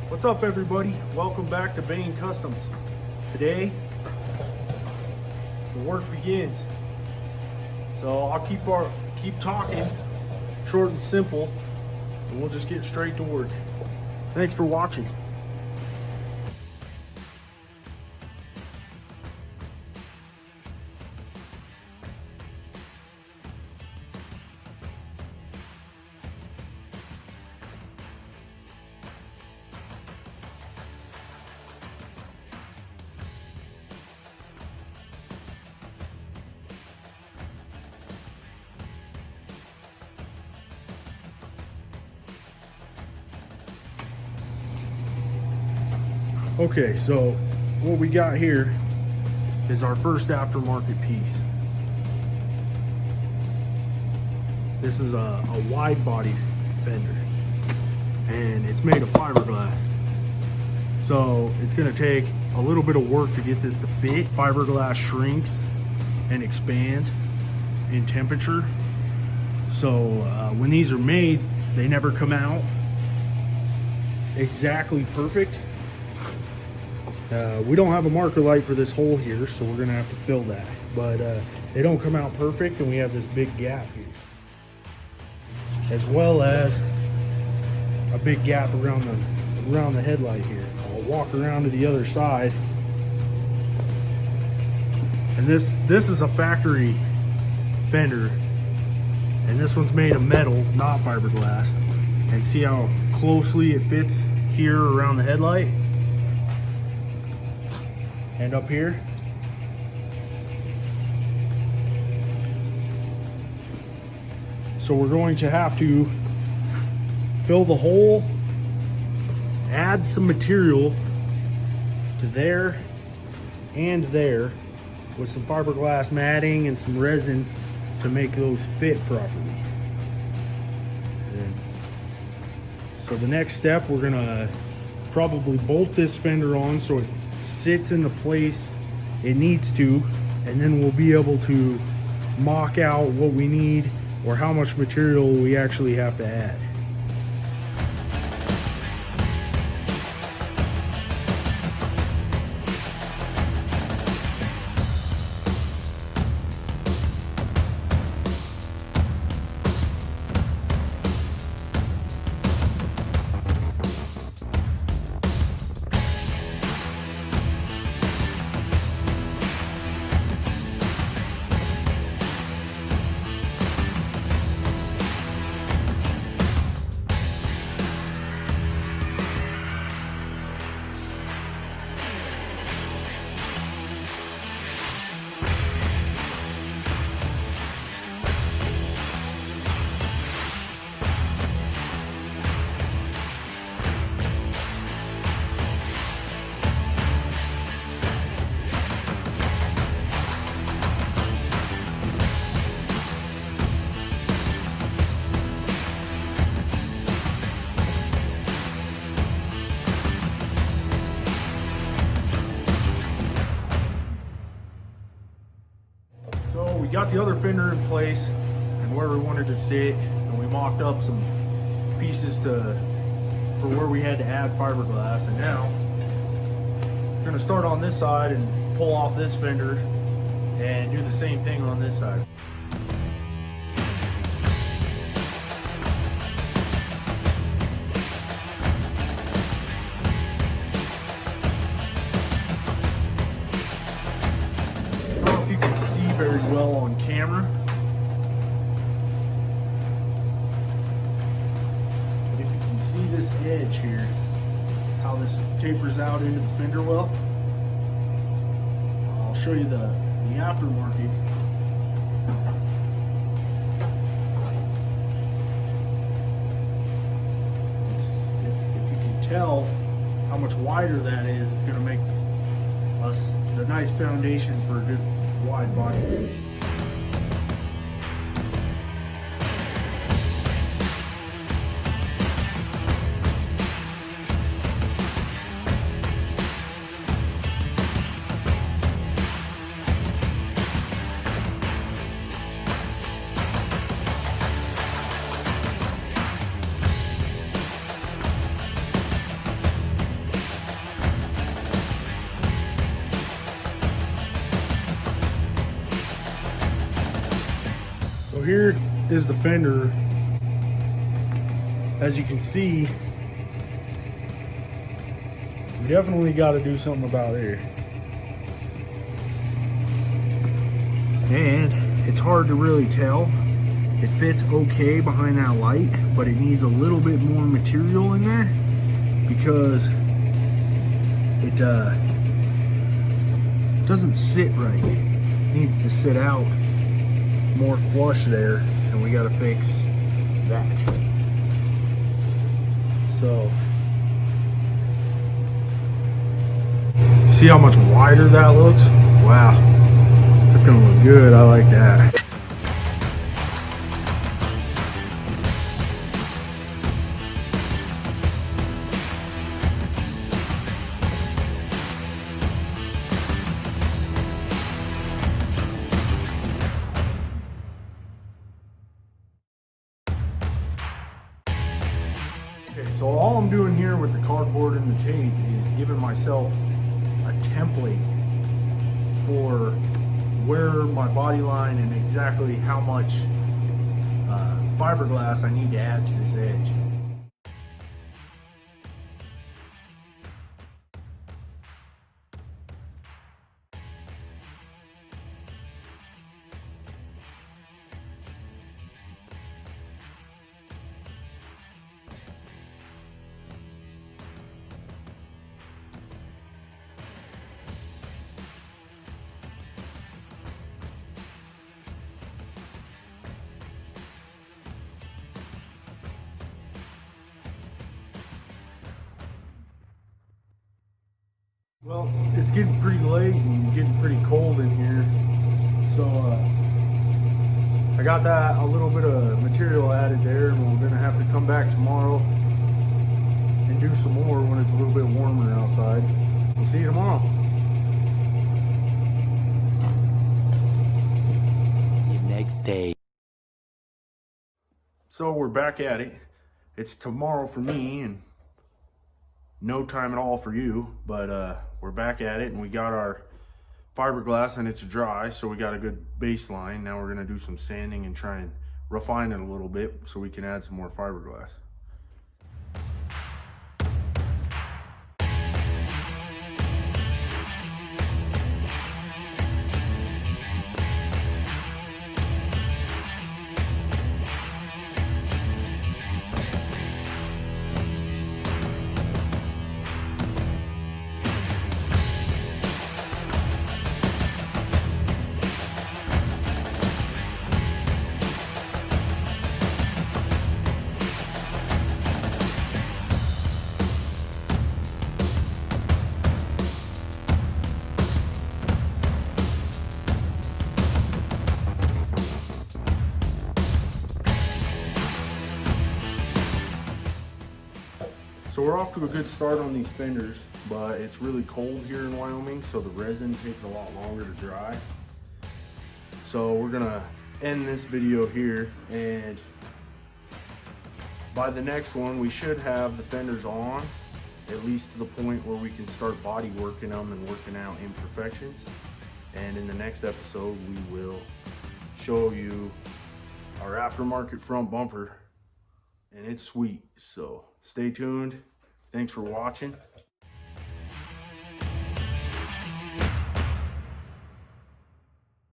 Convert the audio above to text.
What's up, everybody? Welcome back to Bain Customs. Today, the work begins. So I'll keep talking, short and simple, and we'll just get straight to work. Thanks for watching. Okay, so what we got here is our first aftermarket piece. This is a wide body fender, and it's made of fiberglass. So it's gonna take a little bit of work to get this to fit. Fiberglass shrinks and expands in temperature. So when these are made, they never come out exactly perfect. We don't have a marker light for this hole here, so we're gonna have to fill that. But they don't come out perfect, and we have this big gap here, as well as a big gap around the headlight here. I'll walk around to the other side, and this is a factory fender, and this one's made of metal, not fiberglass. And see how closely it fits here around the headlight. And up here. So we're going to have to fill the hole, add some material to there and there with some fiberglass matting and some resin to make those fit properly. And so the next step, we're gonna probably bolt this fender on so it sits in the place it needs to, and then we'll be able to mock out what we need or how much material we actually have to add. So we got the other fender in place and where we wanted to sit, and we mocked up some pieces for where we had to add fiberglass. And now we're gonna start on this side and pull off this fender and do the same thing on this side. Very well on camera, but if you can see this edge here, how this tapers out into the fender well, I'll show you the aftermarket. If you can tell how much wider that is, it's going to make us the nice foundation for a good wide body. here is the fender. As you can see, we definitely got to do something about it. And it's hard to really tell. It fits okay behind that light, but it needs a little bit more material in there because it doesn't sit right. It needs to sit out more flush there, and we got to fix that. So see how much wider that looks? Wow, that's gonna look good. I like that. Okay, so all I'm doing here with the cardboard and the tape is giving myself a template for where my body line and exactly how much fiberglass I need to add to this edge. Well, it's getting pretty late and getting pretty cold in here, so I got that a little bit of material added there, and we're gonna have to come back tomorrow and do some more when it's a little bit warmer outside. We'll see you tomorrow. The next day. So we're back at it. It's tomorrow for me and no time at all for you, but we're back at it, and we got our fiberglass and it's dry, so we got a good baseline. Now we're gonna do some sanding and try and refine it a little bit so we can add some more fiberglass. So we're off to a good start on these fenders, but it's really cold here in Wyoming, so the resin takes a lot longer to dry. So we're gonna end this video here, and by the next one we should have the fenders on, at least to the point where we can start body working them and working out imperfections. And in the next episode we will show you our aftermarket front bumper, and it's sweet. So stay tuned. Thanks for watching.